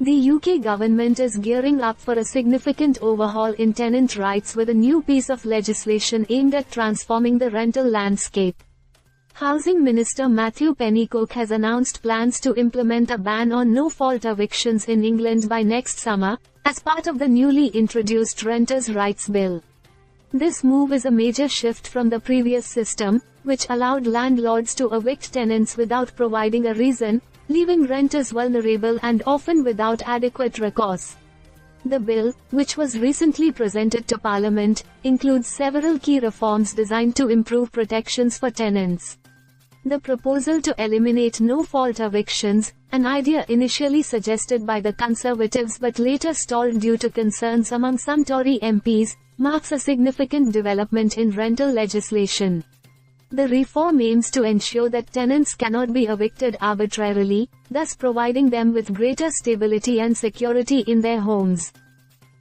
The UK government is gearing up for a significant overhaul in tenant rights with a new piece of legislation aimed at transforming the rental landscape. Housing Minister Matthew Pennycook has announced plans to implement a ban on no-fault evictions in England by next summer, as part of the newly introduced Renters' Rights Bill. This move is a major shift from the previous system, which allowed landlords to evict tenants without providing a reason, leaving renters vulnerable and often without adequate recourse. The bill, which was recently presented to Parliament, includes several key reforms designed to improve protections for tenants. The proposal to eliminate no-fault evictions, an idea initially suggested by the Conservatives but later stalled due to concerns among some Tory MPs, marks a significant development in rental legislation. The reform aims to ensure that tenants cannot be evicted arbitrarily, thus providing them with greater stability and security in their homes.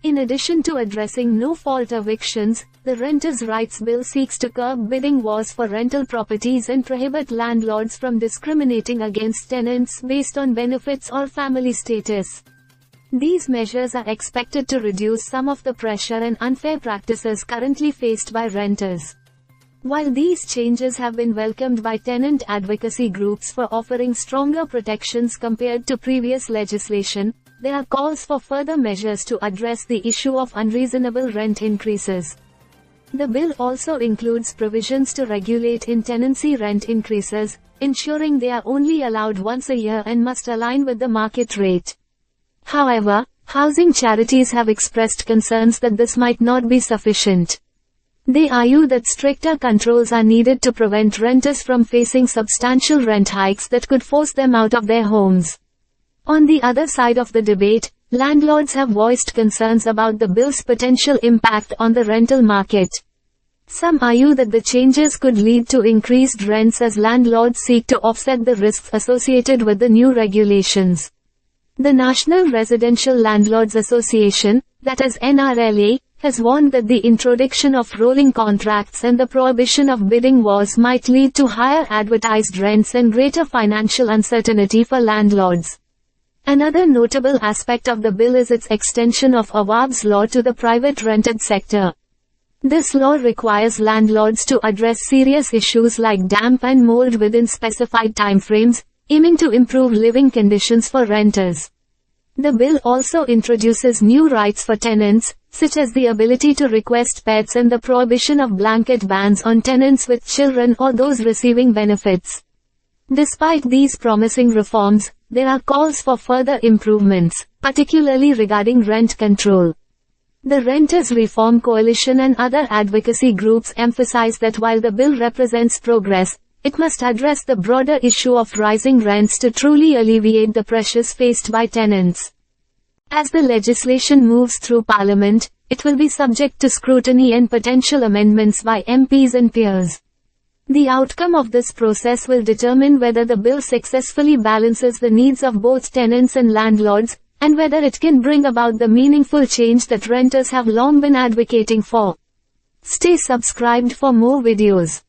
In addition to addressing no-fault evictions, the Renters' Rights Bill seeks to curb bidding wars for rental properties and prohibit landlords from discriminating against tenants based on benefits or family status. These measures are expected to reduce some of the pressure and unfair practices currently faced by renters. While these changes have been welcomed by tenant advocacy groups for offering stronger protections compared to previous legislation, there are calls for further measures to address the issue of unreasonable rent increases. The bill also includes provisions to regulate in-tenancy rent increases, ensuring they are only allowed once a year and must align with the market rate. However, housing charities have expressed concerns that this might not be sufficient. They argue that stricter controls are needed to prevent renters from facing substantial rent hikes that could force them out of their homes. On the other side of the debate, landlords have voiced concerns about the bill's potential impact on the rental market. Some argue that the changes could lead to increased rents as landlords seek to offset the risks associated with the new regulations. The National Residential Landlords Association, that is NRLA, has warned that the introduction of rolling contracts and the prohibition of bidding wars might lead to higher advertised rents and greater financial uncertainty for landlords. Another notable aspect of the bill is its extension of Awab's law to the private rented sector. This law requires landlords to address serious issues like damp and mold within specified timeframes, aiming to improve living conditions for renters. The bill also introduces new rights for tenants, such as the ability to request pets and the prohibition of blanket bans on tenants with children or those receiving benefits. Despite these promising reforms, there are calls for further improvements, particularly regarding rent control. The Renters Reform Coalition and other advocacy groups emphasize that while the bill represents progress, it must address the broader issue of rising rents to truly alleviate the pressures faced by tenants. As the legislation moves through Parliament, it will be subject to scrutiny and potential amendments by MPs and peers. The outcome of this process will determine whether the bill successfully balances the needs of both tenants and landlords, and whether it can bring about the meaningful change that renters have long been advocating for. Stay subscribed for more videos.